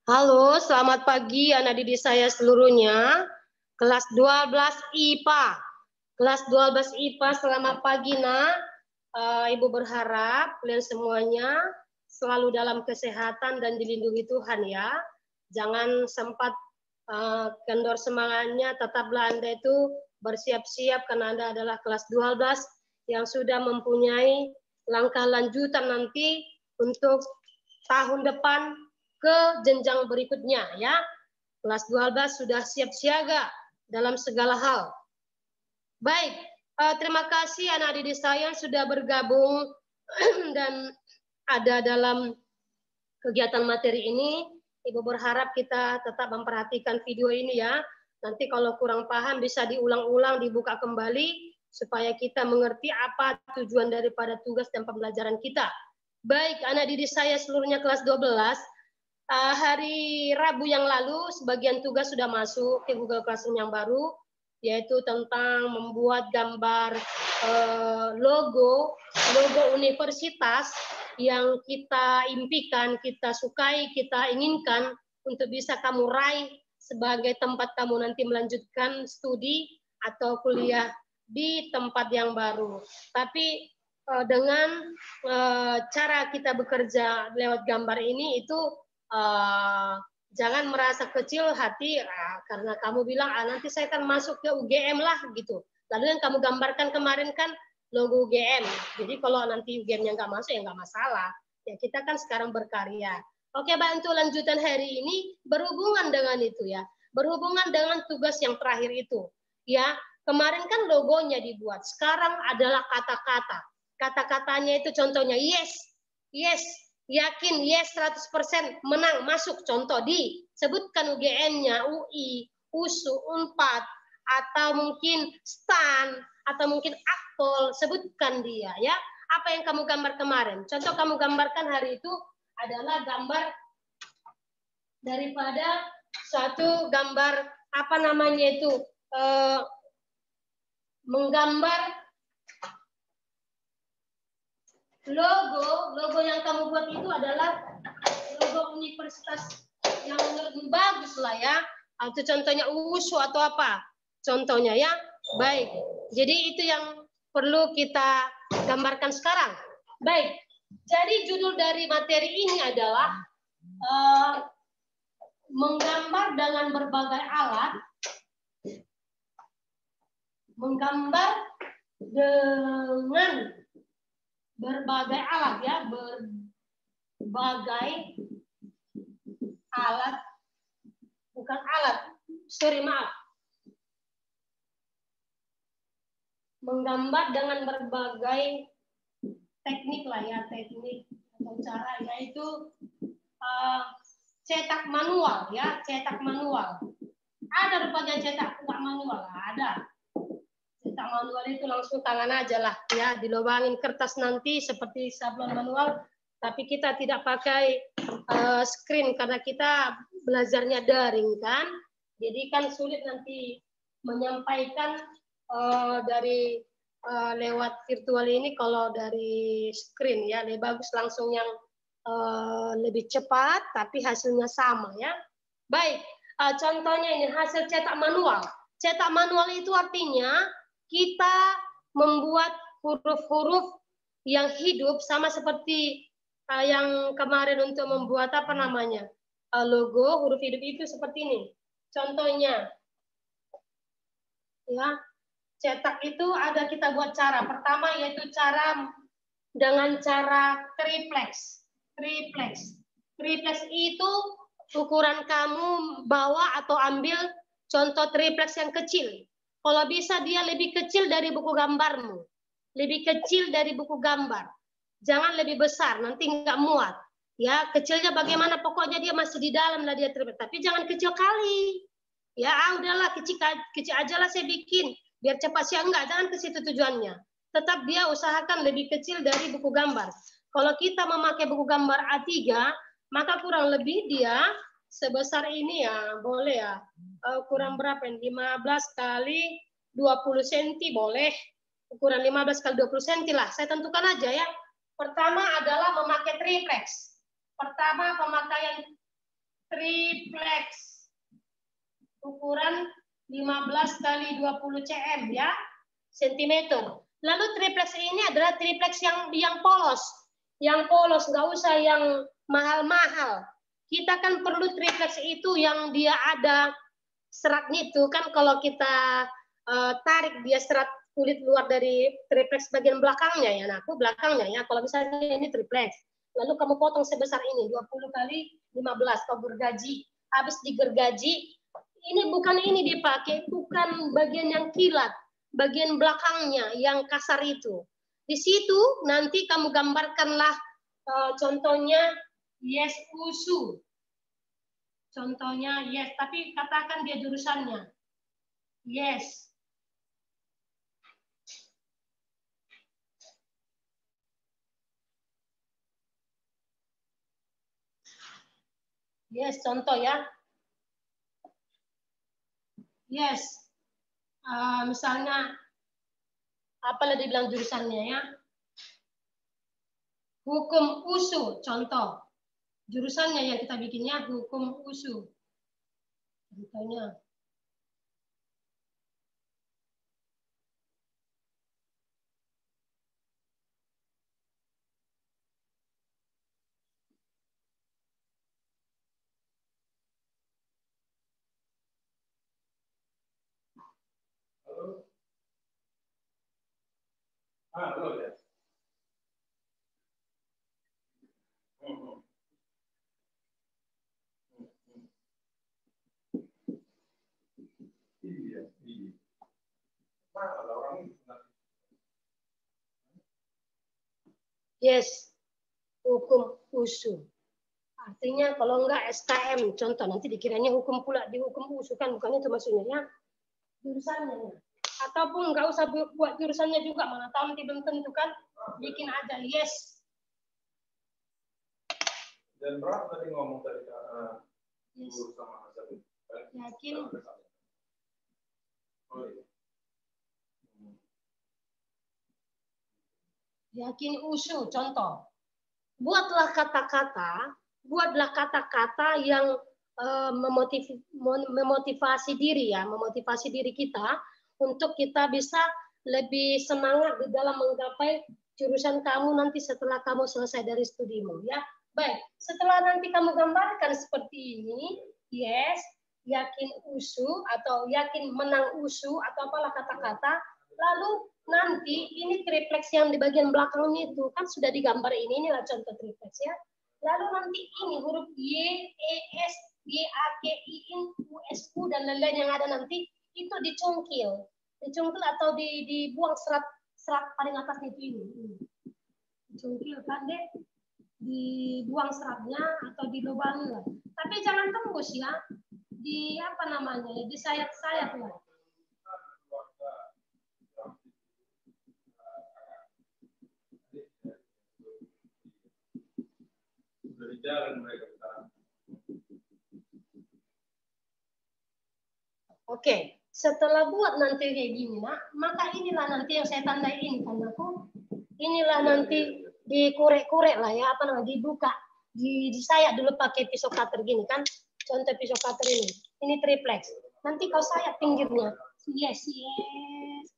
Halo, selamat pagi anak didik saya seluruhnya. Kelas 12 IPA. Kelas 12 IPA, selamat pagi nak. Ibu berharap kalian semuanya selalu dalam kesehatan dan dilindungi Tuhan ya. Jangan sempat kendor semangatnya, tetaplah Anda itu bersiap-siap karena Anda adalah kelas 12 yang sudah mempunyai langkah lanjutan nanti untuk tahun depan ke jenjang berikutnya ya. Kelas 12 sudah siap siaga dalam segala hal. Baik, terima kasih anak didik saya sudah bergabung dan ada dalam kegiatan materi ini. Ibu berharap kita tetap memperhatikan video ini ya. Nanti kalau kurang paham bisa diulang-ulang, dibuka kembali supaya kita mengerti apa tujuan daripada tugas dan pembelajaran kita. Baik, anak didik saya seluruhnya kelas 12. Hari Rabu yang lalu sebagian tugas sudah masuk ke Google Classroom yang baru, yaitu tentang membuat gambar logo universitas yang kita impikan, kita sukai, kita inginkan untuk bisa kamu raih sebagai tempat kamu nanti melanjutkan studi atau kuliah di tempat yang baru. Tapi dengan cara kita bekerja lewat gambar ini itu jangan merasa kecil hati karena kamu bilang nanti saya akan masuk ke UGM lah gitu. Lalu yang kamu gambarkan kemarin kan logo UGM. Jadi kalau nanti UGM-nya nggak masuk ya nggak masalah. Ya kita kan sekarang berkarya. Oke, bantu lanjutan hari ini berhubungan dengan itu ya. Berhubungan dengan tugas yang terakhir itu. Ya, kemarin kan logonya dibuat. Sekarang adalah kata-kata. Kata-katanya itu contohnya yes, yes, yakin, yes 100% menang, masuk. Contoh disebutkan UGM-nya, UI, USU, UNPAD, atau mungkin STAN, atau mungkin Akpol, sebutkan dia ya. Apa yang kamu gambar kemarin? Contoh kamu gambarkan hari itu adalah gambar daripada suatu gambar apa namanya itu menggambar logo yang kamu buat itu adalah logo universitas yang menurutmu bagus lah ya. Atau contohnya USU atau apa contohnya ya. Baik, jadi itu yang perlu kita gambarkan sekarang. Baik, jadi judul dari materi ini adalah menggambar dengan berbagai alat. Menggambar dengan berbagai alat ya, berbagai alat, bukan alat, maaf. Menggambar dengan berbagai teknik lah ya, teknik atau cara, yaitu cetak manual ya, cetak manual. Ada rupanya cetak nggak manual, ada. Cetak manual itu langsung tangan aja lah ya, dilubangin kertas nanti seperti sablon manual, tapi kita tidak pakai screen karena kita belajarnya daring kan, jadi kan sulit nanti menyampaikan dari lewat virtual ini kalau dari screen ya, lebih bagus langsung yang lebih cepat tapi hasilnya sama ya. Baik, contohnya ini hasil cetak manual. Cetak manual itu artinya kita membuat huruf-huruf yang hidup sama seperti yang kemarin untuk membuat apa namanya logo huruf hidup itu seperti ini. Contohnya, ya cetak itu ada kita buat cara. Pertama yaitu cara dengan cara triplex. Triplex itu ukuran kamu bawa atau ambil contoh triplex yang kecil. Kalau bisa dia lebih kecil dari buku gambarmu. Lebih kecil dari buku gambar. Jangan lebih besar, nanti nggak muat. Ya, kecilnya bagaimana, pokoknya dia masih di dalam lah dia triplex. Tapi jangan kecil kali. Ya, udahlah kecil aja lah saya bikin. Biar cepat sih, enggak, jangan ke situ tujuannya. Tetap dia usahakan lebih kecil dari buku gambar. Kalau kita memakai buku gambar A3, maka kurang lebih dia sebesar ini ya, boleh ya. Ukuran berapa ini? 15 kali 20 cm boleh. Ukuran 15 kali 20 cm lah. Saya tentukan aja ya. Pertama adalah memakai triplex. Pertama pemakaian triplex. Ukuran 15 kali 20 cm ya, sentimeter. Lalu triplex ini adalah triplex yang polos. Yang polos, nggak usah yang mahal-mahal. Kita kan perlu triplex itu yang dia ada seratnya itu kan, kalau kita tarik dia serat kulit luar dari triplex bagian belakangnya ya. Nah, aku belakangnya ya. Kalau misalnya ini triplex, lalu kamu potong sebesar ini 20 kali 15, kau gergaji, habis digergaji, ini bukan ini dipakai, bukan bagian yang kilat, bagian belakangnya yang kasar itu. Di situ nanti kamu gambarkanlah contohnya yes usu. Contohnya yes, tapi katakan dia jurusannya. Yes. Yes, contoh ya. Yes. Misalnya, apalah dibilang jurusannya ya. Hukum usu, contoh. Jurusannya yang kita bikinnya hukum usu. Contohnya. Halo. Halo ya. Iya. Ada orang. Yes, hukum usu. Artinya kalau enggak SKM, contoh nanti dikiranya hukum pula, di hukum usu kan, bukan itu maksudnya ya. Jurusannya. Ataupun enggak usah buat jurusannya juga, mana tahu nanti belum tentu kan, bikin aja yes. Dan berapa tadi ngomong tadi Yes. sama Hasan? Yakin. Oh, iya. Yakin usu, contoh. Buatlah kata-kata yang memotivasi diri ya, memotivasi diri kita untuk kita bisa lebih semangat di dalam menggapai jurusan kamu nanti setelah kamu selesai dari studimu ya. Baik, setelah nanti kamu gambarkan seperti ini, yes, yakin usu atau yakin menang usu atau apalah kata-kata, lalu nanti ini triplex yang di bagian belakangnya itu kan sudah digambar inilah contoh triplex ya. Lalu nanti ini huruf Y, E, S, Y, A, K, I, N, U, S, U dan lain-lain yang ada nanti itu dicungkil atau dibuang serat paling atas itu ini. Dicungkil kan deh, dibuang seratnya atau dilubangi lah. Tapi jangan tembus ya, di apa namanya ya, di sayap-sayap lah. Oke, setelah buat nanti kayak gini, maka inilah nanti yang saya tandai ini tandaku. Inilah nanti dikurek-kurek lah ya, apa namanya, dibuka, disayat dulu pakai pisau cutter gini kan. Contoh pisau cutter ini triplex. Nanti kau sayat pinggirnya. Yes,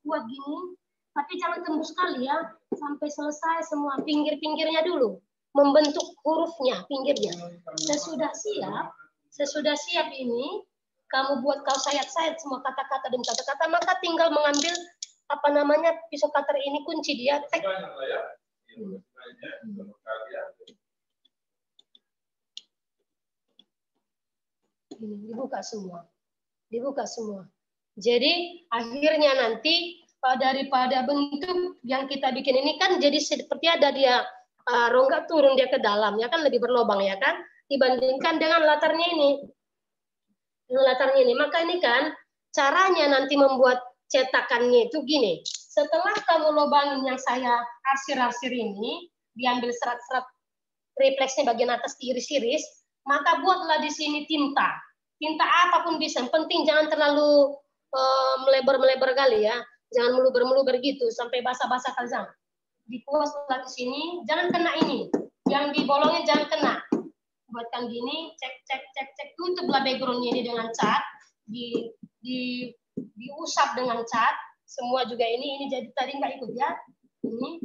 buat gini. Tapi jangan tembus sekali ya, sampai selesai semua pinggir-pinggirnya dulu. Membentuk hurufnya, pinggirnya. Sesudah siap ini, kamu buat kau sayat-sayat semua kata-kata dan kata-kata, maka tinggal mengambil apa namanya pisau cutter ini, kunci dia. Ini dibuka semua. Jadi akhirnya nanti daripada bentuk yang kita bikin ini kan jadi seperti ada dia rongga turun dia ke dalam ya kan, lebih berlobang ya kan, dibandingkan dengan latarnya ini. Maka ini kan caranya nanti membuat cetakannya itu gini. Setelah kamu lubangin yang saya arsir-arsir ini, diambil serat-serat triplexnya bagian atas diiris-iris, maka buatlah di sini tinta. Tinta apapun bisa, yang penting jangan terlalu melebar-melebar kali ya. Jangan meluber-meluber gitu sampai basah-basah kazang. Dipuaslah di sini, jangan kena ini. Yang dibolongin jangan kena. buatkan gini, cek tutuplah backgroundnya ini dengan cat, diusap dengan cat, semua juga ini jadi tadi nggak ikut ya, ini,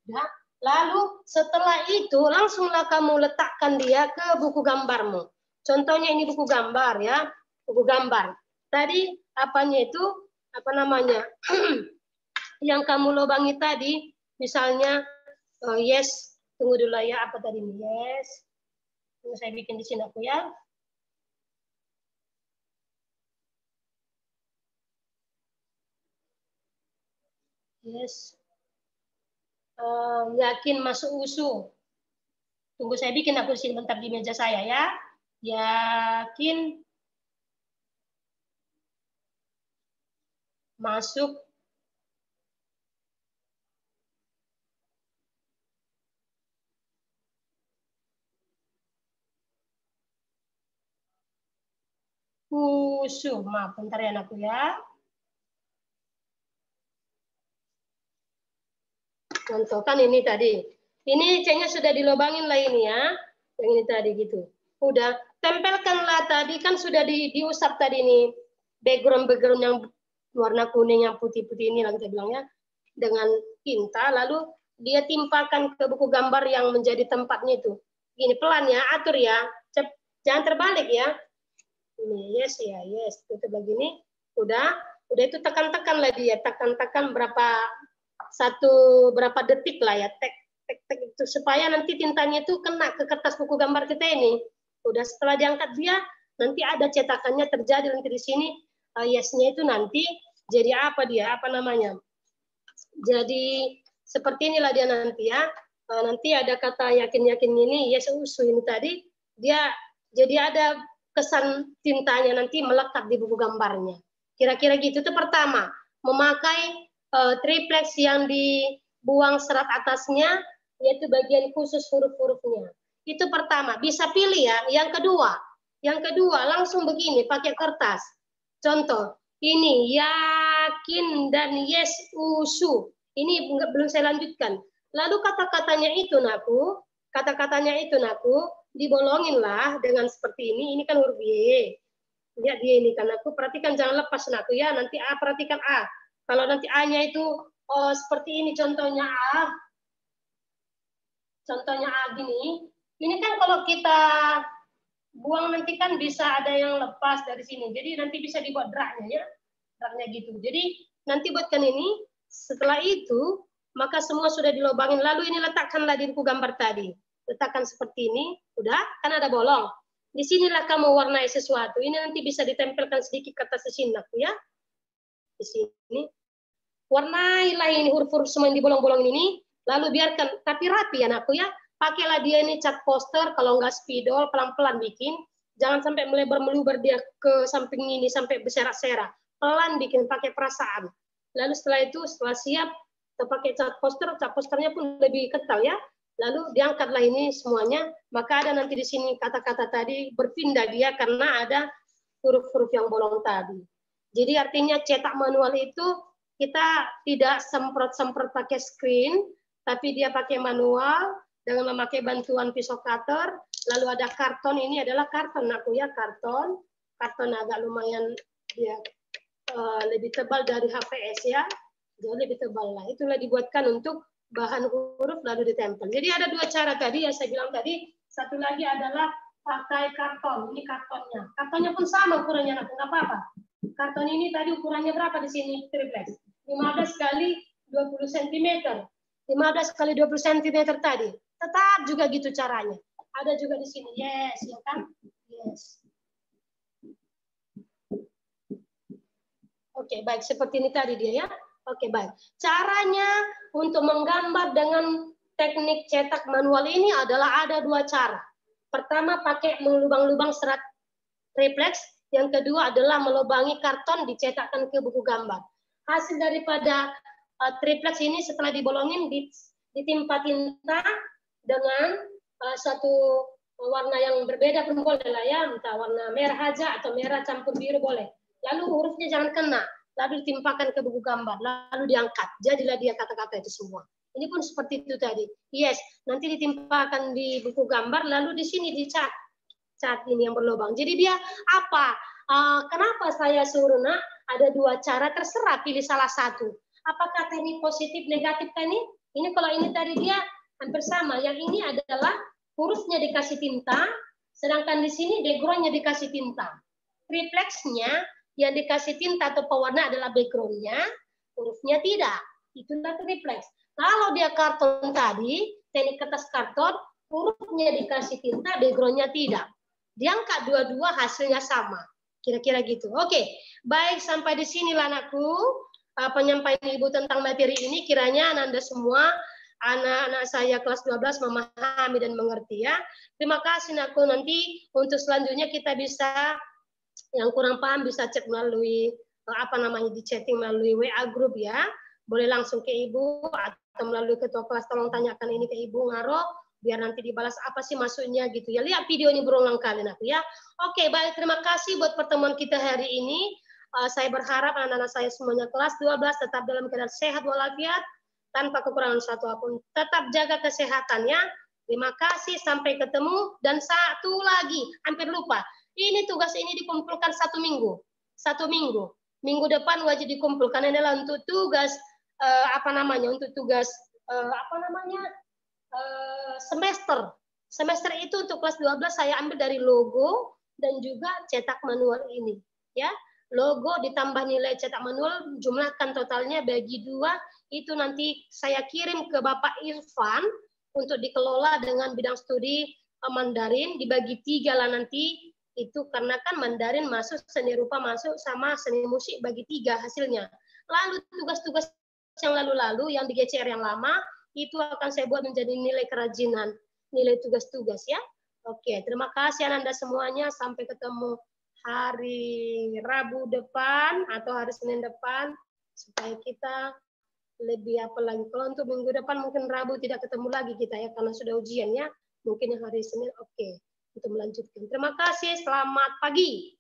ya. Lalu setelah itu langsunglah kamu letakkan dia ke buku gambarmu. Contohnya ini buku gambar ya, buku gambar. Tadi apanya itu, apa namanya, yang kamu lobangi tadi, misalnya yes, tunggu dulu ya, apa tadi ini, yes. Tunggu saya bikin di sini aku ya. Yes. Yakin masuk USU. Tunggu saya bikin aku di sini bentar di meja saya ya. Yakin masuk USU. Maaf, bentar ya anakku ya. Contoh kan ini tadi. Ini C-nya sudah dilobangin lah ini ya. Yang ini tadi gitu. Udah, tempelkanlah tadi kan sudah diusap tadi nih. Background yang warna kuning yang putih-putih ini lah kita bilangnya. Dengan tinta, lalu dia timpakan ke buku gambar yang menjadi tempatnya itu. Gini pelan ya, atur ya. Jangan terbalik ya. Ini yes ya, yes. Tutup begini. Udah itu tekan-tekan lah dia. Tekan-tekan berapa detik lah ya, tek itu supaya nanti tintanya itu kena ke kertas buku gambar kita ini. Udah setelah diangkat dia, nanti ada cetakannya terjadi nanti di sini. Yes-nya itu nanti jadi apa dia? Apa namanya? Jadi seperti inilah dia nanti ya. Nanti ada kata yakin-yakin ini, yes USU ini tadi, dia jadi ada kesan tintanya nanti melekat di buku gambarnya. Kira-kira gitu. Itu pertama, memakai triplex yang dibuang serat atasnya, yaitu bagian khusus huruf-hurufnya. Itu pertama, bisa pilih ya. Yang kedua langsung begini, pakai kertas. Contoh, ini yakin dan yes USU. Ini belum saya lanjutkan. Lalu kata-katanya itu naku, dibolongin lah dengan seperti ini. Ini kan huruf Y. Lihat dia ini kan aku, perhatikan jangan lepas naku ya. Nanti A, perhatikan A. Kalau nanti A-nya itu seperti ini contohnya A. Contohnya A gini. Ini kan kalau kita buang nanti kan bisa ada yang lepas dari sini. Jadi nanti bisa dibuat draknya ya. Draknya gitu. Jadi nanti buatkan ini. Setelah itu, maka semua sudah dilobangin. Lalu ini letakkanlah di buku gambar tadi. Letakkan seperti ini. Udah, kan ada bolong. Di sinilah kamu warnai sesuatu. Ini nanti bisa ditempelkan sedikit kertas di sini ya. Di sini. Warnailah ini huruf-huruf semua yang di bolong-bolong ini. Lalu biarkan, tapi rapi anakku ya. Pakailah dia ini cat poster, kalau enggak spidol, pelan-pelan bikin. Jangan sampai melebar-meluber dia ke samping ini, sampai berserak-serak. Pelan bikin, pakai perasaan. Lalu setelah itu, setelah siap, kita pakai cat posternya pun lebih kental ya. Lalu diangkatlah ini semuanya, maka ada nanti di sini kata-kata tadi berpindah dia karena ada huruf-huruf yang bolong tadi. Jadi artinya cetak manual itu kita tidak semprot-semprot pakai screen, tapi dia pakai manual dengan memakai bantuan pisau cutter. Lalu ada karton, ini adalah karton aku ya, karton agak lumayan dia lebih tebal dari HVS ya, jauh lebih tebal lah. Itulah dibuatkan untuk bahan huruf lalu ditempel. Jadi ada dua cara tadi yang saya bilang tadi. Satu lagi adalah pakai karton. Ini kartonnya. Kartonnya pun sama ukurannya, nggak apa-apa. Karton ini tadi ukurannya berapa di sini? Triplex. 15 kali 20 cm. 15 kali 20 cm tadi. Tetap juga gitu caranya. Ada juga di sini. Yes, ya kan? Yes. Oke, baik. Seperti ini tadi dia ya. Oke, baik. Caranya untuk menggambar dengan teknik cetak manual ini adalah ada dua cara. Pertama, pakai melubang-lubang serat triplex. Yang kedua adalah melubangi karton dicetakkan ke buku gambar. Hasil daripada triplex ini setelah dibolongin, ditimpa tinta dengan satu warna yang berbeda pun boleh lah ya. Entah warna merah aja atau merah campur biru boleh. Lalu hurufnya jangan kena, lalu ditimpakan ke buku gambar, lalu diangkat. Jadilah dia kata-kata itu semua. Ini pun seperti itu tadi. Yes, nanti ditimpakan di buku gambar, lalu di sini dicat. cat ini yang berlubang. Jadi dia apa? Kenapa saya suruh nak? Ada dua cara, terserah pilih salah satu. Apakah teknik positif negatif kan ini? Ini kalau ini tadi dia hampir sama. Yang ini adalah hurufnya dikasih tinta, sedangkan di sini backgroundnya dikasih tinta. Refleksnya yang dikasih tinta atau pewarna adalah backgroundnya, hurufnya tidak. Itulah refleks. Kalau dia karton tadi, teknik kertas karton, hurufnya dikasih tinta, backgroundnya tidak. Diangkat dua-dua hasilnya sama. Kira-kira gitu. Oke, baik sampai di sinilah anakku penyampaian Ibu tentang materi ini. Kiranya Anda semua, anak-anak saya kelas 12 memahami dan mengerti ya. Terima kasih anakku. Nanti untuk selanjutnya kita bisa, yang kurang paham bisa cek melalui di chatting melalui WA group ya. Boleh langsung ke Ibu atau melalui ketua kelas, tolong tanyakan ini ke Ibu Ngaro, biar nanti dibalas apa sih maksudnya gitu ya. Lihat video ini berulang kali nanti ya. Oke, baik, terima kasih buat pertemuan kita hari ini. Saya berharap anak-anak saya semuanya kelas 12 tetap dalam keadaan sehat walafiat, tanpa kekurangan satu apapun. Tetap jaga kesehatannya. Terima kasih, sampai ketemu. Dan satu lagi, hampir lupa. Ini tugas ini dikumpulkan 1 minggu. 1 minggu. Minggu depan wajib dikumpulkan. Ini adalah untuk tugas untuk tugas semester. Semester itu untuk kelas 12 saya ambil dari logo dan juga cetak manual ini, ya. Logo ditambah nilai cetak manual, jumlahkan totalnya bagi 2, itu nanti saya kirim ke Bapak Irfan untuk dikelola dengan bidang studi Mandarin, dibagi 3 lah nanti. Itu karena kan Mandarin masuk, seni rupa masuk, sama seni musik bagi 3 hasilnya. Lalu tugas-tugas yang lalu-lalu yang di GCR yang lama itu akan saya buat menjadi nilai kerajinan, nilai tugas-tugas ya. Oke, terima kasih Anda semuanya. Sampai ketemu hari Rabu depan atau hari Senin depan supaya kita lebih apa lagi. Kalau untuk minggu depan mungkin Rabu tidak ketemu lagi kita ya karena sudah ujian ya. Mungkin hari Senin oke untuk melanjutkan. Terima kasih, selamat pagi.